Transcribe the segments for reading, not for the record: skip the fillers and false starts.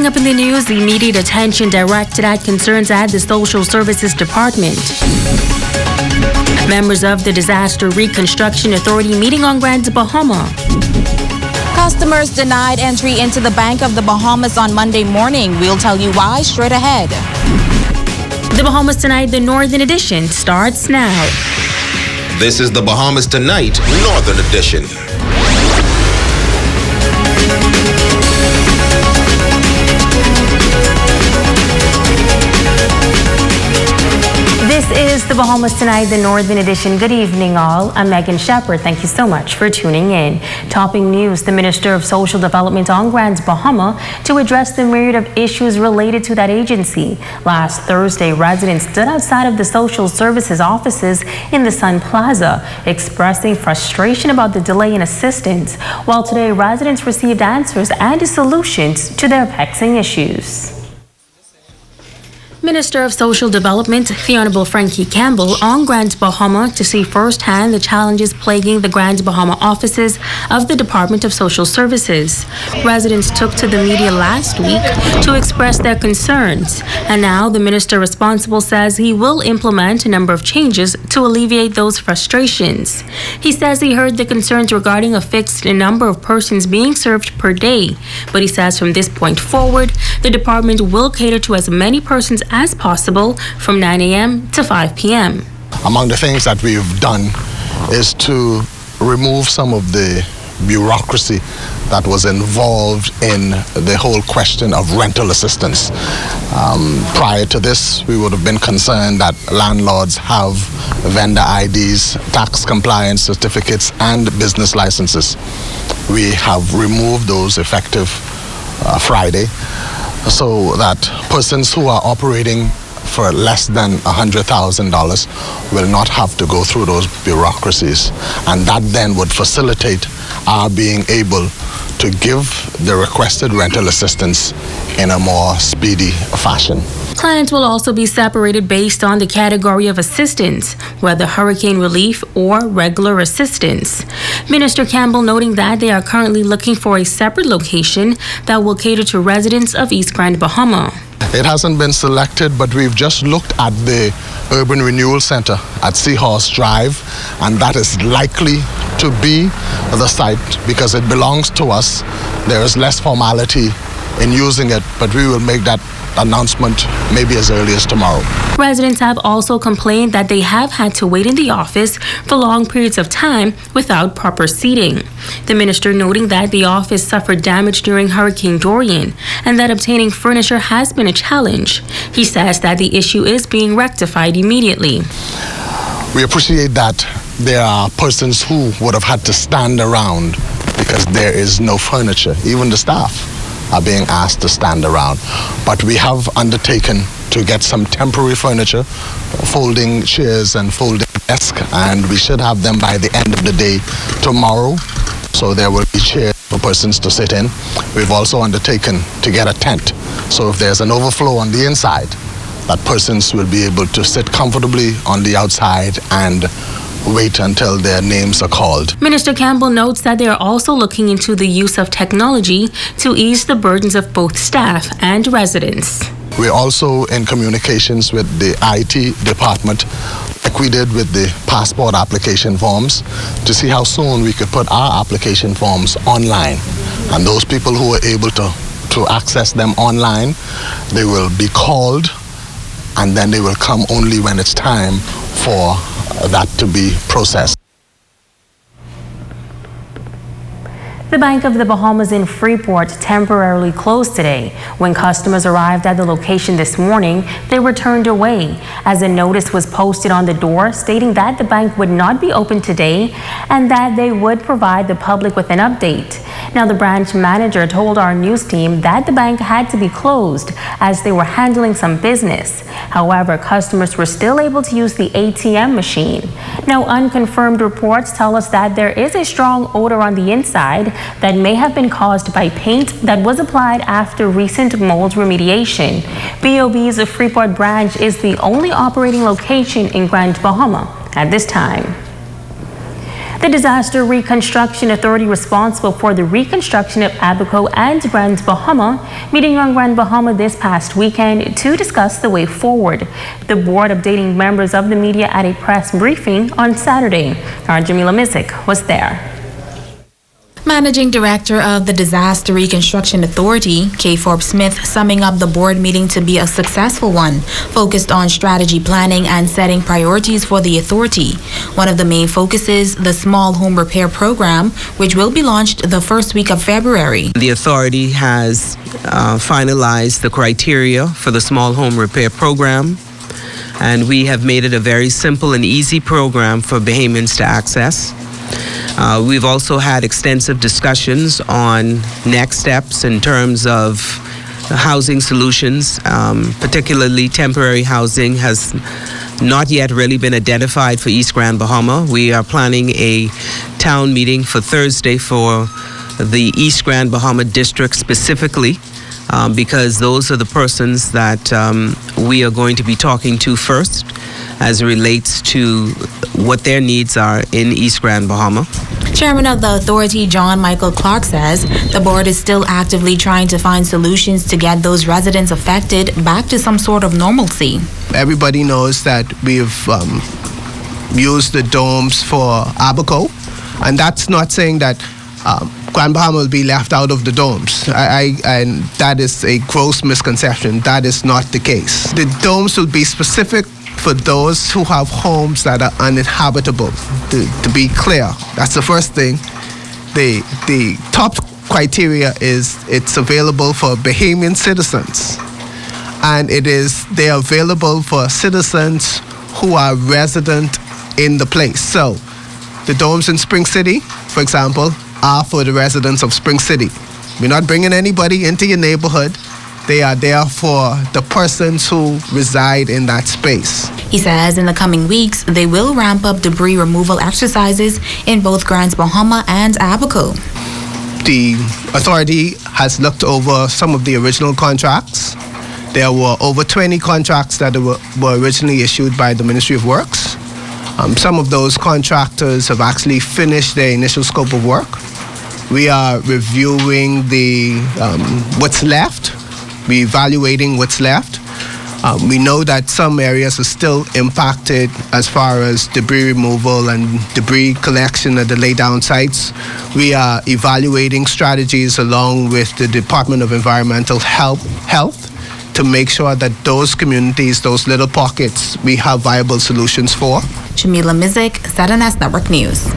Coming up in the news, the immediate attention directed at concerns at the Social Services Department. Members of the Disaster Reconstruction Authority meeting on Grand Bahama. Customers denied entry into the Bank of the Bahamas on Monday morning. We'll tell you why straight ahead. The Bahamas Tonight, the Northern Edition, starts now. This is the Bahamas Tonight, Northern Edition. This is the Bahamas Tonight, the Northern Edition. Good evening, all. I'm Megan Shepard. Thank you so much for tuning in. Topping news, the Minister of Social Development on Grand Bahama to address the myriad of issues related to that agency. Last Thursday, residents stood outside of the social services offices in the Sun Plaza, expressing frustration about the delay in assistance, while today residents received answers and solutions to their vexing issues. Minister of Social Development, the Honorable Frankie Campbell, on Grand Bahama to see firsthand the challenges plaguing the Grand Bahama offices of the Department of Social Services. Residents took to the media last week to express their concerns, and now the minister responsible says he will implement a number of changes to alleviate those frustrations. He says he heard the concerns regarding a fixed number of persons being served per day, but he says from this point forward, the department will cater to as many persons as possible from 9 a.m. to 5 p.m. Among the things that we've done is to remove some of the bureaucracy that was involved in the whole question of rental assistance. Prior to this, we would have been concerned that landlords have vendor IDs, tax compliance certificates, and business licenses. We have removed those effective Friday, so that persons who are operating for less than $100,000 will not have to go through those bureaucracies. And that then would facilitate our being able to give the requested rental assistance in a more speedy fashion. Clients will also be separated based on the category of assistance, whether hurricane relief or regular assistance. Minister Campbell noting that they are currently looking for a separate location that will cater to residents of East Grand Bahama. It hasn't been selected, but we've just looked at the Urban Renewal Center at Seahorse Drive, and that is likely to be the site because it belongs to us. There is less formality in using it, but we will make that announcement maybe as early as tomorrow. Residents have also complained that they have had to wait in the office for long periods of time without proper seating. The minister noting that the office suffered damage during Hurricane Dorian and that obtaining furniture has been a challenge. He says that the issue is being rectified immediately. We appreciate that there are persons who would have had to stand around because there is no furniture. Even the staff are being asked to stand around. But we have undertaken to get some temporary furniture, folding chairs and folding desks, and we should have them by the end of the day tomorrow. So there will be chairs for persons to sit in. We've also undertaken to get a tent. So if there's an overflow on the inside, that persons will be able to sit comfortably on the outside and wait until their names are called. Minister Campbell notes that they are also looking into the use of technology to ease the burdens of both staff and residents. We're also in communications with the IT department, like we did with the passport application forms, to see how soon we could put our application forms online. And those people who are able to access them online, they will be called, and then they will come only when it's time for that to be processed. The Bank of the Bahamas in Freeport temporarily closed today. When customers arrived at the location this morning, they were turned away as a notice was posted on the door stating that the bank would not be open today and that they would provide the public with an update. Now, the branch manager told our news team that the bank had to be closed as they were handling some business. However, customers were still able to use the ATM machine. Now, unconfirmed reports tell us that there is a strong odor on the inside that may have been caused by paint that was applied after recent mold remediation. BOB's Freeport branch is the only operating location in Grand Bahama at this time. The Disaster Reconstruction Authority responsible for the reconstruction of ABACO and Grand Bahama meeting on Grand Bahama this past weekend to discuss the way forward. The board updating members of the media at a press briefing on Saturday. Our Jamila Mizik was there. Managing Director of the Disaster Reconstruction Authority, K. Forbes Smith, summing up the board meeting to be a successful one, focused on strategy planning and setting priorities for the authority. One of the main focuses, the Small Home Repair Program, which will be launched the first week of February. The authority has finalized the criteria for the Small Home Repair Program, and we have made it a very simple and easy program for Bahamians to access. We've also had extensive discussions on next steps in terms of housing solutions, particularly temporary housing has not yet really been identified for East Grand Bahama. We are planning a town meeting for Thursday for the East Grand Bahama district specifically, because those are the persons that we are going to be talking to first as it relates to what their needs are in East Grand Bahama. Chairman of the authority, John Michael Clark, says the board is still actively trying to find solutions to get those residents affected back to some sort of normalcy. Everybody knows that we've used the domes for ABACO, and that's not saying that Grand Bahama will be left out of the domes. And that is a gross misconception. That is not the case. The domes will be specific for those who have homes that are uninhabitable. To be clear, that's the first thing. The top criteria is it's available for Bahamian citizens, and they're available for citizens who are resident in the place. So the domes in Spring City, for example, are for the residents of Spring City. We're not bringing anybody into your neighborhood. They are there for the persons who reside in that space. He says in the coming weeks, they will ramp up debris removal exercises in both Grand Bahama and ABACO. The authority has looked over some of the original contracts. There were over 20 contracts that were originally issued by the Ministry of Works. Some of those contractors have actually finished their initial scope of work. We are reviewing what's left. We're evaluating what's left. We know that some areas are still impacted as far as debris removal and debris collection at the laydown sites. We are evaluating strategies along with the Department of Environmental Health to make sure that those communities, those little pockets, we have viable solutions for. Jamila Mizik, ZNS Network News.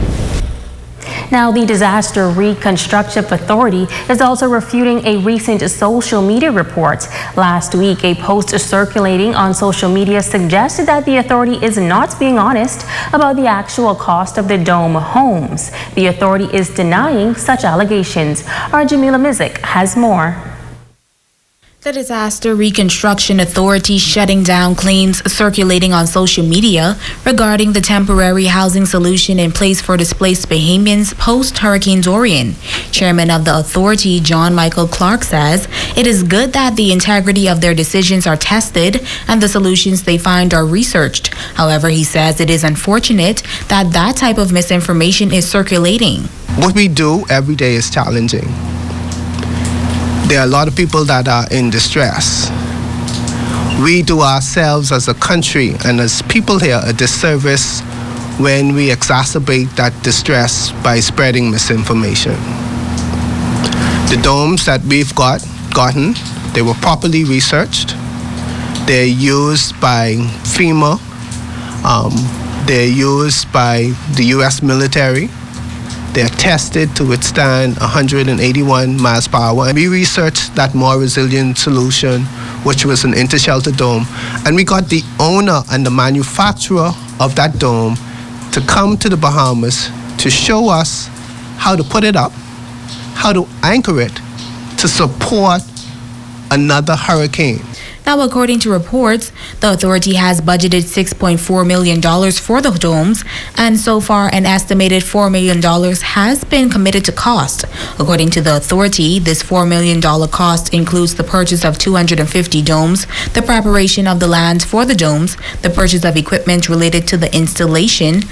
Now, the Disaster Reconstruction Authority is also refuting a recent social media report. Last week, a post circulating on social media suggested that the authority is not being honest about the actual cost of the dome homes. The authority is denying such allegations. Our Jamila Mizik has more. The Disaster Reconstruction Authority shutting down claims circulating on social media regarding the temporary housing solution in place for displaced Bahamians post-Hurricane Dorian. Chairman of the authority, John Michael Clark, says it is good that the integrity of their decisions are tested and the solutions they find are researched. However, he says it is unfortunate that that type of misinformation is circulating. What we do every day is challenging. There are a lot of people that are in distress. We do ourselves as a country and as people here a disservice when we exacerbate that distress by spreading misinformation. The domes that we've gotten, they were properly researched. They're used by FEMA. They're used by the U.S. military. They're tested to withstand 181 miles per hour. And we researched that more resilient solution, which was an intershelter dome. And we got the owner and the manufacturer of that dome to come to the Bahamas to show us how to put it up, how to anchor it to support another hurricane. Now, according to reports, the authority has budgeted $6.4 million for the domes, and so far an estimated $4 million has been committed to cost. According to the authority, this $4 million cost includes the purchase of 250 domes, the preparation of the land for the domes, the purchase of equipment related to the installation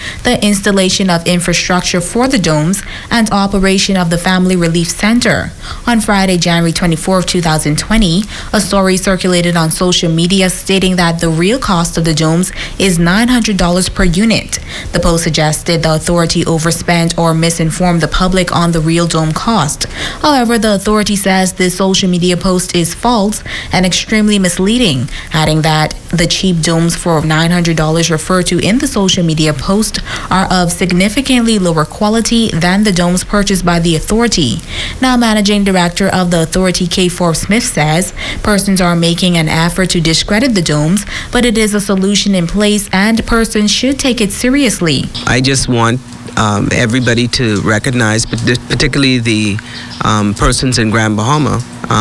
of infrastructure for the domes, and operation of the Family Relief Center. On Friday, January 24, 2020, a story circulated on social media stating that the real cost of the domes is $900 per unit. The post suggested the authority overspent or misinformed the public on the real dome cost. However, the authority says this social media post is false and extremely misleading, adding that the cheap domes for $900 referred to in the social media post are of significantly lower quality than the domes purchased by the authority. Now, Managing Director of the authority, K. Forbes Smith, says persons are making an effort to discredit the domes, but it is a solution in place and persons should take it seriously. I just want everybody to recognize, particularly the persons in Grand Bahama,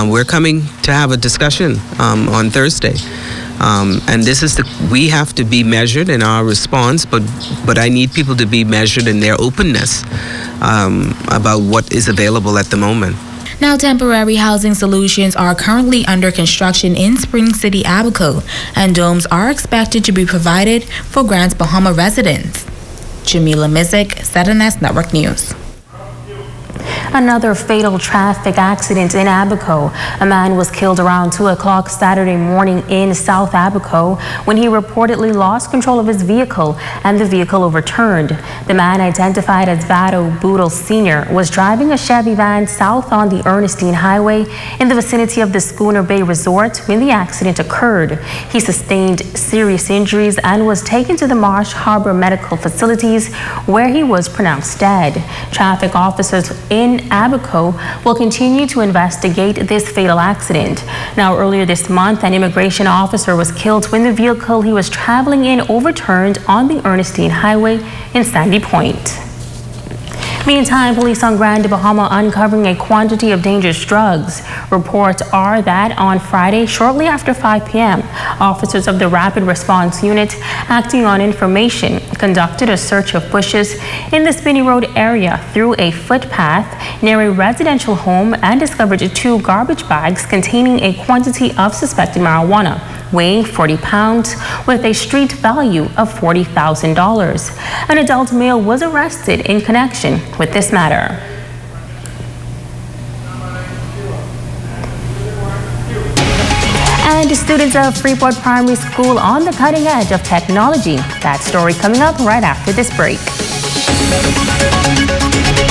we're coming to have a discussion on Thursday. And this is we have to be measured in our response, but I need people to be measured in their openness about what is available at the moment. Now, temporary housing solutions are currently under construction in Spring City, ABACO, and domes are expected to be provided for Grand Bahama residents. Jamila Mizik, ZNS Network News. Another fatal traffic accident in Abaco. A man was killed around 2 o'clock Saturday morning in South Abaco when he reportedly lost control of his vehicle and the vehicle overturned. The man, identified as Vado Boodle Sr., was driving a Chevy van south on the Ernestine Highway in the vicinity of the Schooner Bay Resort when the accident occurred. He sustained serious injuries and was taken to the Marsh Harbor Medical Facilities, where he was pronounced dead. Traffic officers in Abaco will continue to investigate this fatal accident. Now, earlier this month, an immigration officer was killed when the vehicle he was traveling in overturned on the Ernestine Highway in Sandy Point. Meantime, police on Grand Bahama uncovering a quantity of dangerous drugs. Reports are that on Friday, shortly after 5 p.m., officers of the Rapid Response Unit, acting on information, conducted a search of bushes in the Spinney Road area through a footpath near a residential home and discovered 2 garbage bags containing a quantity of suspected marijuana, weighing 40 pounds with a street value of $40,000. An adult male was arrested in connection with this matter. And students of Freeport Primary School on the cutting edge of technology. That story coming up right after this break.